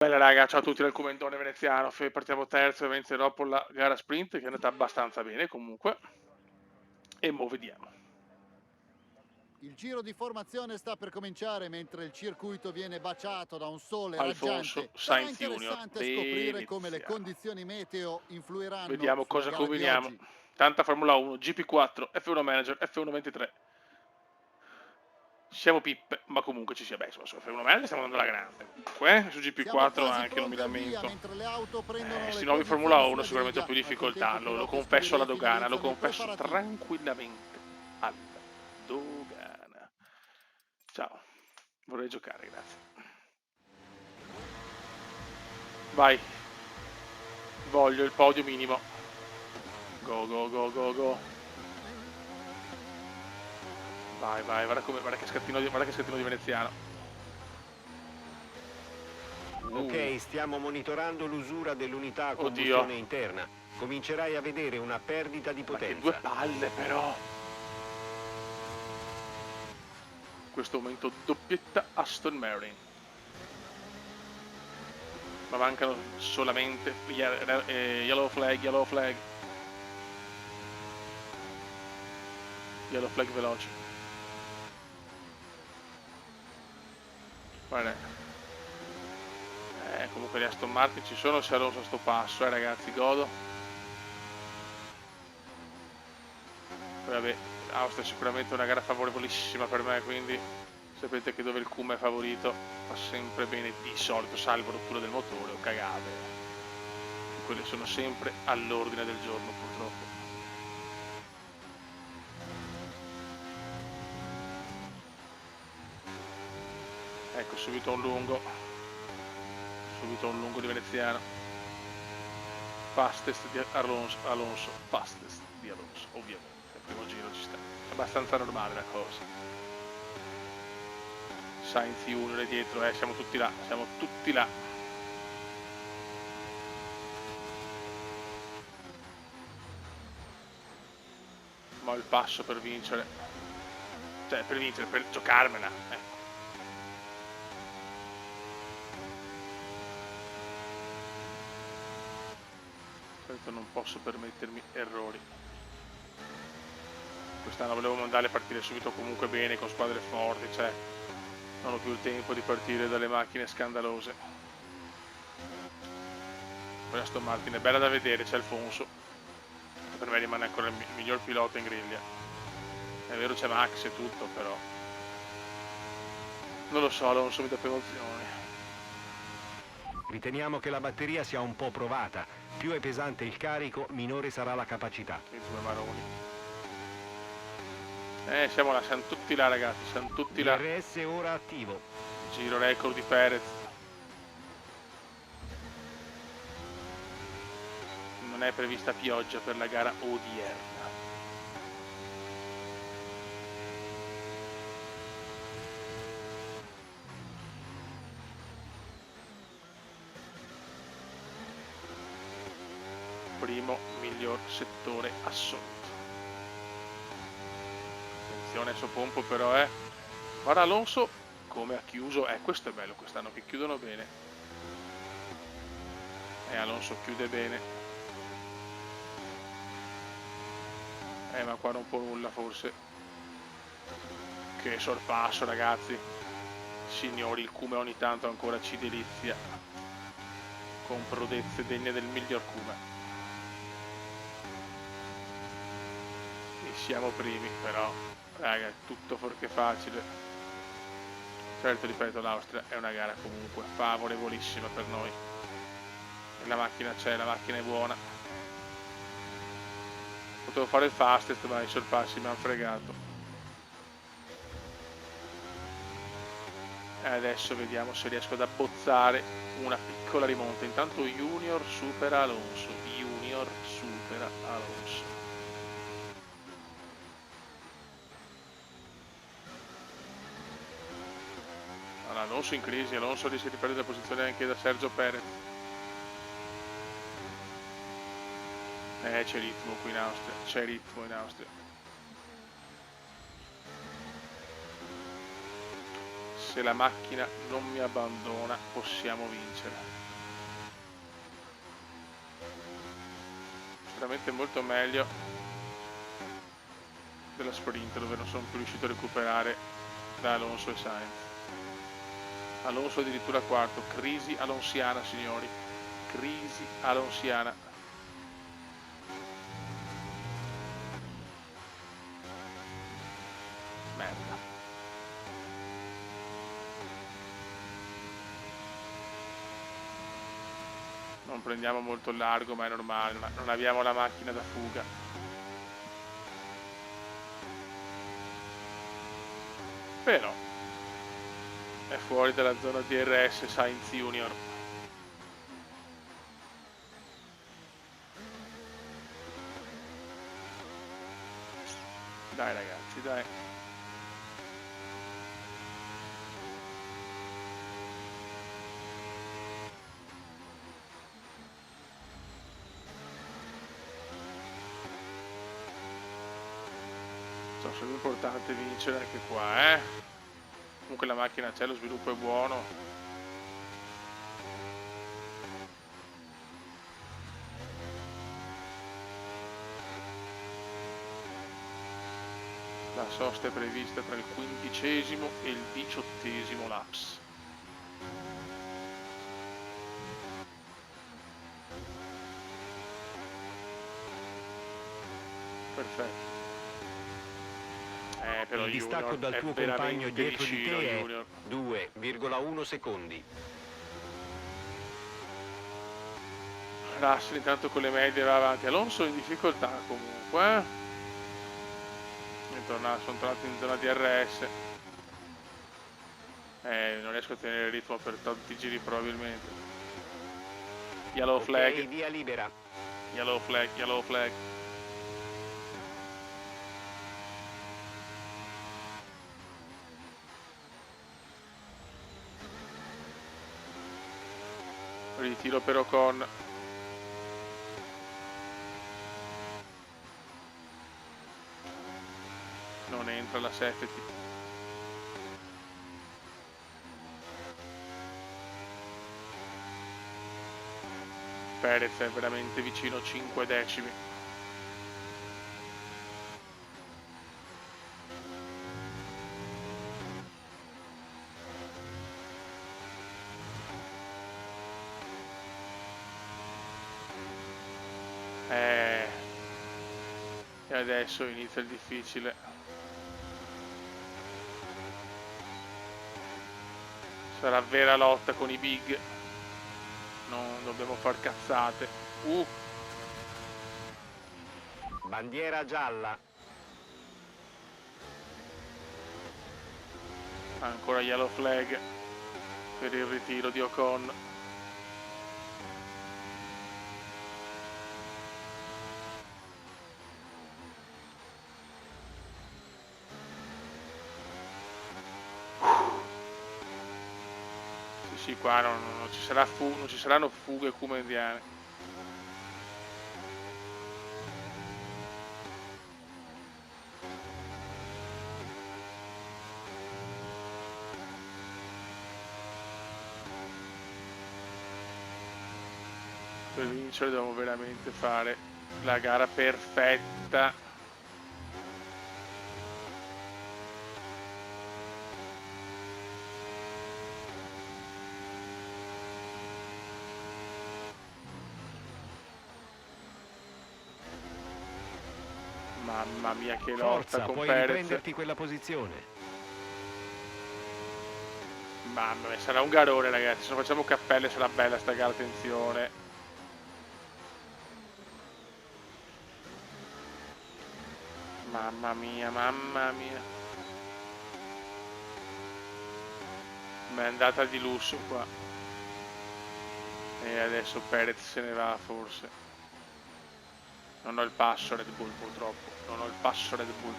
Bella raga, ciao a tutti dal commentone veneziano, partiamo terzo e vincerò dopo la gara sprint che è andata abbastanza bene comunque e mo vediamo. Il giro di formazione sta per cominciare mentre il circuito viene baciato da un sole Alfonso raggiante. Sarà Sainz Junior, interessante scoprire come le veneziano. condizioni meteo influiranno Vediamo sulla cosa gara di combiniamo. oggi. Tanta Formula 1, GP4, F1 Manager, F1 23. Siamo pippe, ma comunque ci sia, beh, insomma, su F1 Manager stiamo andando alla grande comunque, su Siamo GP4 quasi anche non mi pronti al via lamento. mentre le auto prendono Sti le nuovi Formula posizioni 1 sulla sicuramente ho griglia. più Nel contempo difficoltà, i lo piloti confesso alla scuderie dogana, lo finalizzano i confesso preparativi. tranquillamente alla dogana. Ciao, vorrei giocare, grazie. Vai, voglio il podio minimo. Go, go, go, go, go. Vai, vai, guarda che scattino di veneziano. Ok, stiamo monitorando l'usura dell'unità a Oddio, combustione interna. Comincerai a vedere una perdita di ma che due potenza. palle però. In questo momento doppietta Aston Martin. Ma mancano solamente yellow flag, yellow flag. Yellow flag veloce. Guarda. Comunque gli Aston Martin ci sono se Alonso a sto passo, ragazzi, godo. Poi vabbè, Austria è sicuramente una gara favorevolissima per me, quindi sapete che dove il Kuma è favorito fa sempre bene di solito, salvo rottura del motore o cagate. Quelle sono sempre all'ordine del giorno, purtroppo. Ecco, subito un lungo di veneziano. Fastest di Alonso, fastest di Alonso, ovviamente. Il primo giro ci sta. È abbastanza normale la cosa. Sainz Junior è dietro, siamo tutti là, siamo tutti là. Ma ho il passo per vincere. Cioè, per vincere, per giocarmela, ecco. Certo non posso permettermi errori. Quest'anno volevo mandare partire subito comunque bene, con squadre forti, cioè non ho più il tempo di partire dalle macchine scandalose. Poi Aston Martin è bella da vedere, c'è Alfonso. Per me rimane ancora il miglior pilota in griglia. È vero c'è Max e tutto, però non lo so, Alonso mi dà più emozioni. Riteniamo che la batteria sia un po' provata. Più è pesante il carico, minore sarà la capacità. Che due maroni. Siamo là, siamo tutti là ragazzi, siamo tutti là. DRS ora attivo. Giro record di Perez. Non è prevista pioggia per la gara odierna. Primo miglior settore assoluto. Attenzione a pompo però guarda Alonso come ha chiuso, questo è bello quest'anno che chiudono bene. Alonso chiude bene. Ma qua non può nulla forse. Che sorpasso ragazzi. Signori, il Kuma ogni tanto ancora ci delizia con prodezze degne del miglior Kuma. E siamo primi però, raga, è tutto fuorché facile. Certo, ripeto, l'Austria è una gara comunque favorevolissima per noi. La macchina c'è, la macchina è buona. Potevo fare il fastest, ma i sorpassi mi hanno fregato. E adesso vediamo se riesco ad abbozzare una piccola rimonta. Intanto Junior supera Alonso. Junior supera Alonso. Allora, Alonso in crisi, Alonso rischia di perdere la posizione anche da Sergio Perez. C'è ritmo qui in Austria, c'è ritmo in Austria. Se la macchina non mi abbandona, possiamo vincere. Veramente molto meglio della sprint, dove non sono più riuscito a recuperare da Alonso e Sainz. Alonso addirittura quarto. Crisi alonsiana, signori. Crisi alonsiana. Merda. Non prendiamo molto largo, ma è normale, ma non abbiamo la macchina da fuga. Però è fuori dalla zona DRS Sainz Junior. Dai ragazzi, dai. Sono sempre importante vincere anche qua, eh. Comunque la macchina c'è, lo sviluppo è buono. La sosta è prevista tra il 15° e il 18° laps. Perfetto. Però Il distacco Junior dal è tuo compagno veramente dietro di vicino, te è Junior. 2,1 secondi. Russell intanto con le medie va avanti. Alonso in difficoltà comunque. Sono tornato in zona DRS. Non riesco a tenere il ritmo per tanti giri probabilmente. Yellow flag. Ok, via libera. Yellow flag, yellow flag. Ritiro per Ocon. Non entra la safety. Perez è veramente vicino, 5 decimi. E adesso inizia il difficile. Sarà vera lotta con i big. Non dobbiamo far cazzate. Bandiera gialla. Ancora yellow flag per il ritiro di Ocon. Sì, qua non ci saranno fughe kumendiane. Per vincere dobbiamo veramente fare la gara perfetta. Mamma mia che lotta Forza, con puoi Perez. riprenderti quella posizione. Mamma mia, sarà un garone ragazzi, se non facciamo cappelle sarà bella sta gara, attenzione. Mamma mia, mamma mia. Ma è andata di lusso qua. E adesso Perez se ne va forse. Non ho il passo Red Bull purtroppo. Non ho il passo Red Bull.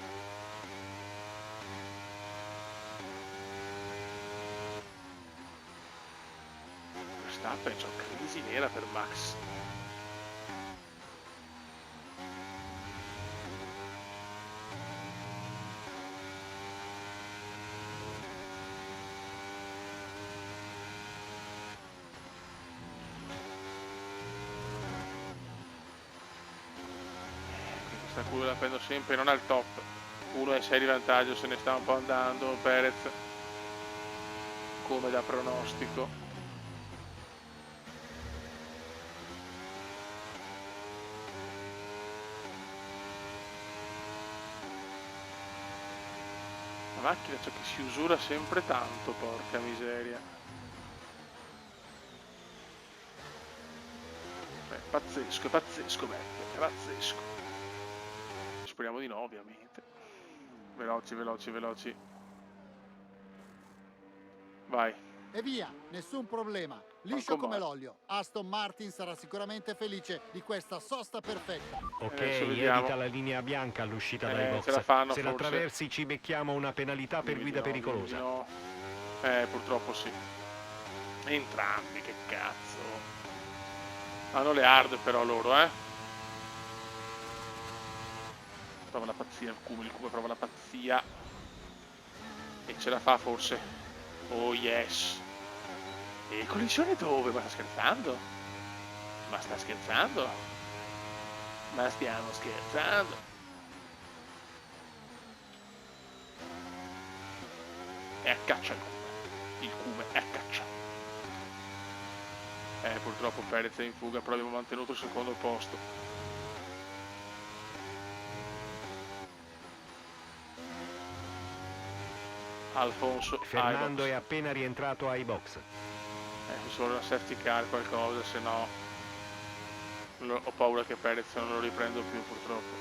Verstappen, c'ho crisi nera per Max. a cui la prendo sempre, non al top. 1,6 di vantaggio, se ne sta un po' andando Perez, come da pronostico. La macchina ciò che si usura sempre tanto, porca miseria. Pazzesco, è pazzesco, Vettel, è pazzesco. Speriamo di no, ovviamente. Veloci, veloci, veloci. Vai. E via, nessun problema. Liscio come l'olio. Aston Martin sarà sicuramente felice di questa sosta perfetta. Ok, vediamo. evita la linea bianca all'uscita dai box. Ce la fanno, se l'attraversi ci becchiamo una penalità per guida pericolosa. No. Purtroppo sì. Entrambi, che cazzo. Hanno le hard però loro, Prova la pazzia, il Kuma prova la pazzia. E ce la fa forse. Oh yes. E collisione dove? Ma sta scherzando? Ma sta scherzando? Ma stiamo scherzando? E a caccia il Kuma è a caccia. Purtroppo Perez è in fuga, però abbiamo mantenuto il secondo posto. Alfonso Fernando è appena rientrato ai box. Solo una safety car, qualcosa, se no ho paura che Perez non lo riprendo più, purtroppo.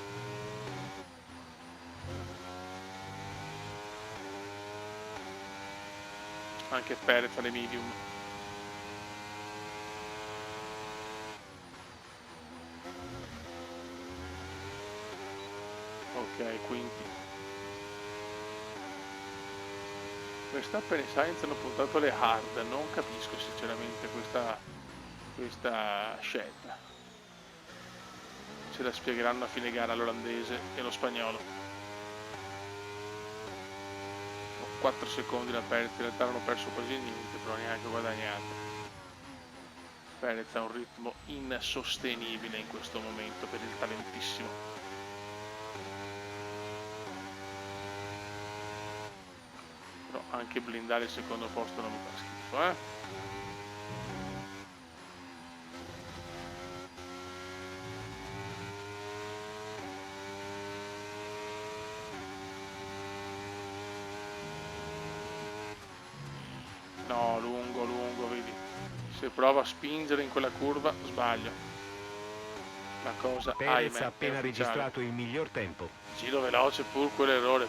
Anche Perez alle medium. Ok, quinti. Verstappen e Sainz hanno puntato le hard, non capisco sinceramente questa scelta. Ce la spiegheranno a fine gara l'olandese e lo spagnolo. 4 secondi da Perez, in realtà non ho perso quasi niente, però neanche guadagnato. Perez ha un ritmo insostenibile in questo momento per il talentissimo. Però anche blindare il secondo posto non mi fa schifo, No, lungo, vedi. Se provo a spingere in quella curva, sbaglio. La cosa, Perez ha appena registrato il miglior tempo. Giro veloce, pur quell'errore.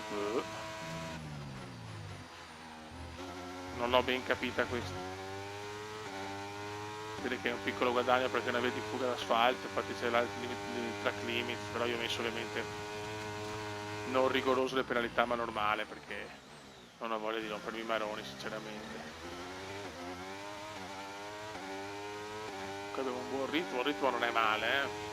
Non l'ho ben capita questa. Vede che è un piccolo guadagno perché è una via di fuga d'asfalto, infatti c'è il track limit, però io ho messo ovviamente non rigoroso le penalità ma normale perché non ho voglia di rompermi i maroni sinceramente. Abbiamo un buon ritmo, il ritmo non è male,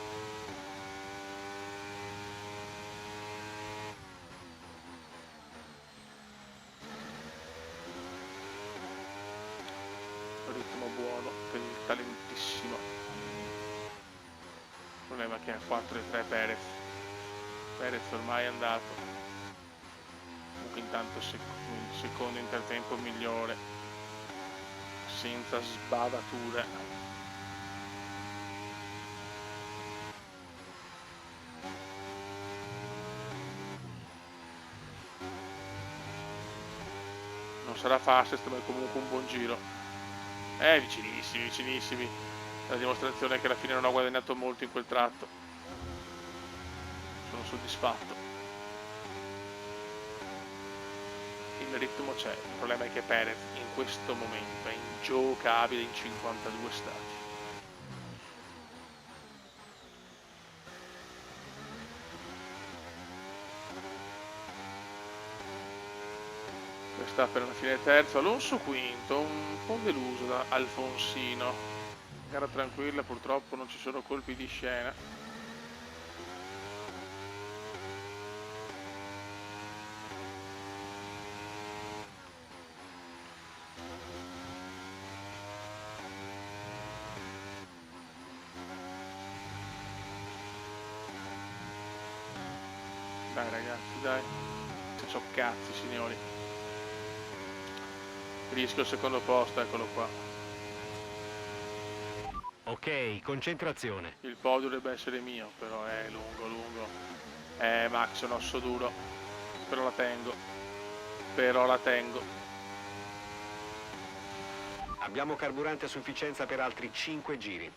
ritmo buono per il talentissimo. Il problema è che ha 4,3 Perez. Perez ormai è andato. Comunque intanto il secondo intertempo migliore, senza sbavature. Non sarà fastest, ma è comunque un buon giro. Vicinissimi, vicinissimi. La dimostrazione è che alla fine non ho guadagnato molto in quel tratto. Sono soddisfatto. Il ritmo c'è, il problema è che Perez in questo momento è ingiocabile in 52 stati. Per una fine terzo, Alonso quinto, un po' deluso da Alfonsino. Gara tranquilla, purtroppo non ci sono colpi di scena. Dai ragazzi, dai. Se so cazzi, signori. Rischio il secondo posto, eccolo qua. Ok, concentrazione. Il podio dovrebbe essere mio, però è lungo. Max, è un osso duro. Però la tengo. Abbiamo carburante a sufficienza per altri 5 giri.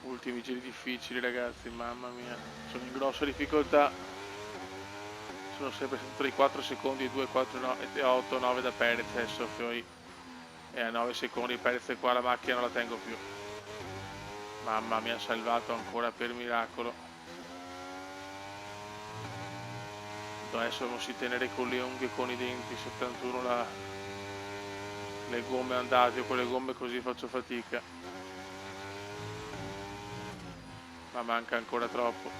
Ultimi giri difficili, ragazzi, mamma mia. Sono in grossa difficoltà. Sono sempre stato tra i 4 secondi e 2, 4, 9, 8, 9 da Perez adesso poi. E a 9 secondi Perez qua la macchina non la tengo più. Mamma mia, ha salvato ancora per miracolo. Adesso non si tenere con le unghie e con i denti. 71 le gomme andate, con le gomme così faccio fatica. Ma manca ancora troppo.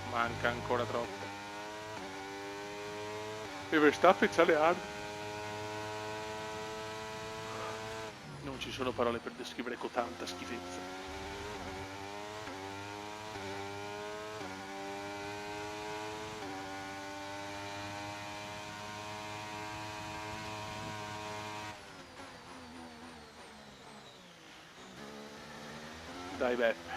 E Verstappen c'ha le armi. Non ci sono parole per descrivere tanta schifezza. Dai Beppe.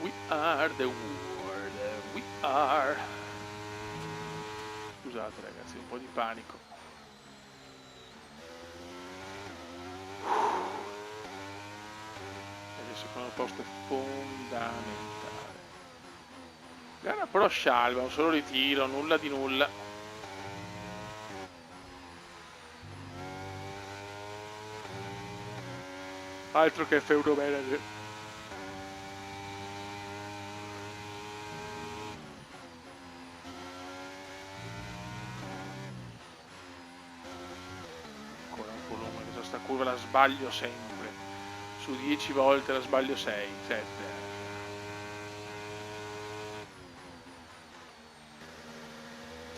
We are the world, we are. Scusate ragazzi, un po' di panico. Il secondo posto è fondamentale. Gara però scialba, un solo ritiro, nulla di nulla. Altro che feudo manager. Ancora un volume, questa curva la sbaglio sempre. Su 10 volte la sbaglio 6, 7.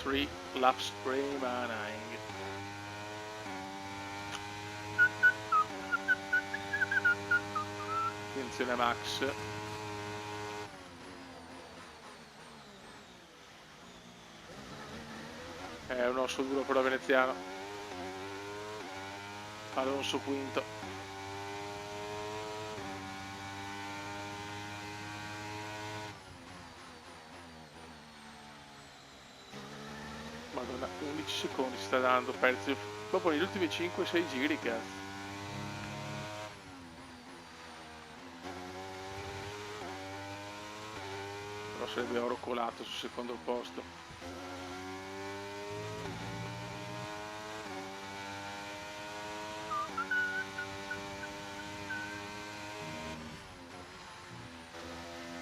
Three laps remaining. Attenzione a Max. È un osso duro però veneziano. Alonso quinto. Madonna, 11 secondi sta dando Perez. Dopo negli ultimi 5-6 giri, cazzo. Però sarebbe oro colato sul secondo posto.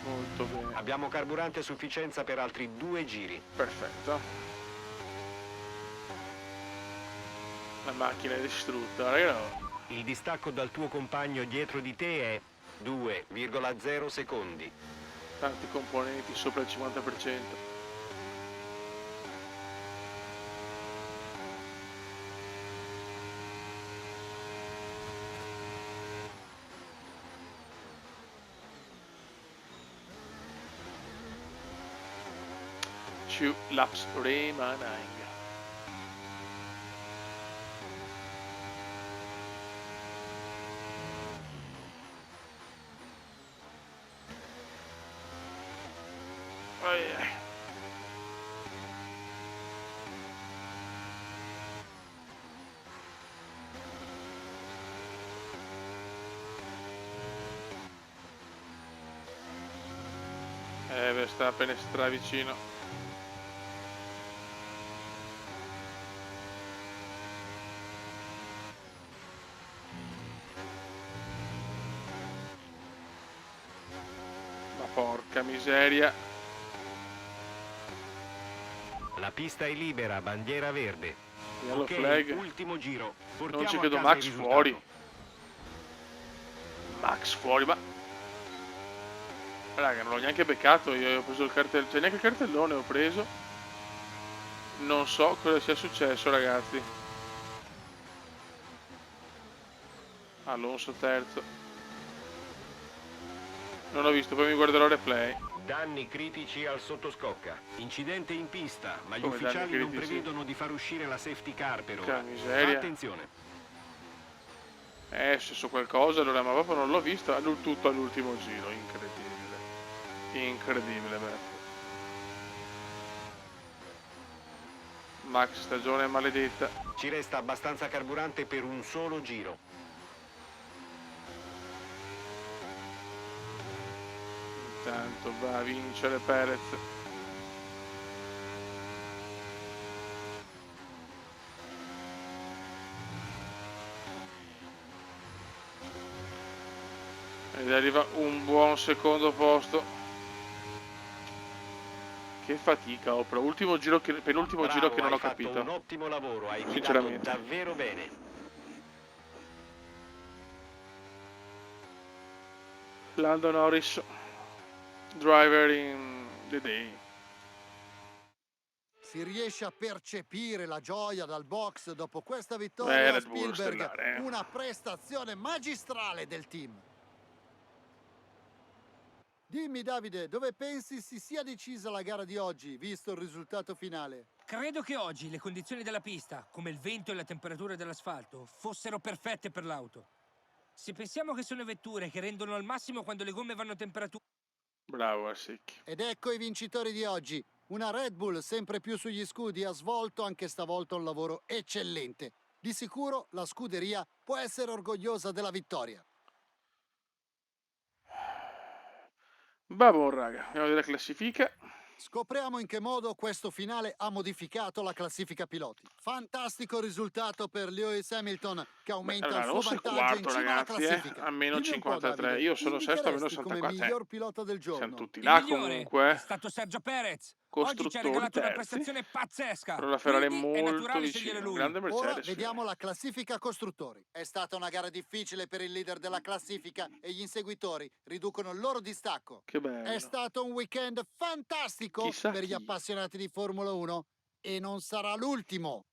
Molto bene. Abbiamo carburante a sufficienza per altri 2 giri. Perfetto. La macchina è distrutta, ragazzi. Il distacco dal tuo compagno dietro di te è 2,0 secondi. Tanti componenti sopra il 50%. Two laps remaining. Verstappen è stravicino. Ma porca miseria. La pista è libera, bandiera verde. Yellow Ok, flag. ultimo giro. Non Portiamo ci a credo, casa Max il risultato. fuori. Max fuori, ma... Raga, non l'ho neanche beccato, io ho preso il cartellone, cioè neanche il cartellone ho preso. Non so cosa sia successo, ragazzi. Alonso terzo. Non ho visto, poi mi guarderò il replay. Danni critici al sottoscocca. Incidente in pista, ma gli Come danni ufficiali non critici? prevedono di far uscire la safety car per Che ora. miseria. Attenzione. È successo qualcosa, allora, ma proprio non l'ho visto tutto all'ultimo giro, incredibile. Incredibile, beh. Max stagione maledetta. Ci resta abbastanza carburante per un solo giro. Intanto va a vincere Perez. Ed arriva un buon secondo posto. Che fatica, però ultimo giro penultimo Bravo, giro che non hai ho fatto capito. un ottimo lavoro, hai guidato Sinceramente. davvero bene. Lando Norris, driver in the day. Si riesce a percepire la gioia dal box dopo questa vittoria a Red Bull Spielberg. stellare, eh. Una prestazione magistrale del team. Dimmi Davide, dove pensi si sia decisa la gara di oggi, visto il risultato finale? Credo che oggi le condizioni della pista, come il vento e la temperatura dell'asfalto, fossero perfette per l'auto. Se pensiamo che sono vetture che rendono al massimo quando le gomme vanno a temperatura... Bravo Assicchi. Ed ecco i vincitori di oggi. Una Red Bull sempre più sugli scudi ha svolto anche stavolta un lavoro eccellente. Di sicuro la scuderia può essere orgogliosa della vittoria. Vabbè, raga, andiamo a vedere la classifica. Scopriamo in che modo questo finale ha modificato la classifica piloti. Fantastico risultato per Lewis Hamilton che aumenta Allora, il suo Alonso è vantaggio in quarto, cima alla ragazzi, classifica. a meno Dimmi un po', 53. Davide, Io sono chi sesto, a meno indicheresti come 54. miglior pilota del Siamo giorno? tutti Il là migliore comunque. è stato Sergio Perez. Oggi ci ha Costruttori regalato una terzi. prestazione pazzesca. Però la Ferrari è Quindi è molto naturale scegliere vicino. lui. Grande Ora Mercedes. vediamo la classifica costruttori. È stata una gara difficile per il leader della classifica e gli inseguitori riducono il loro distacco. Che bello. È stato un weekend fantastico Chissà per gli chi. appassionati di Formula 1 e non sarà l'ultimo.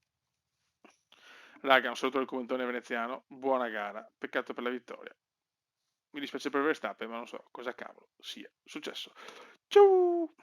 Raga, un saluto del commentone veneziano. Buona gara. Peccato per la vittoria. Mi dispiace per Verstappen, ma non so cosa cavolo sia successo. Ciao!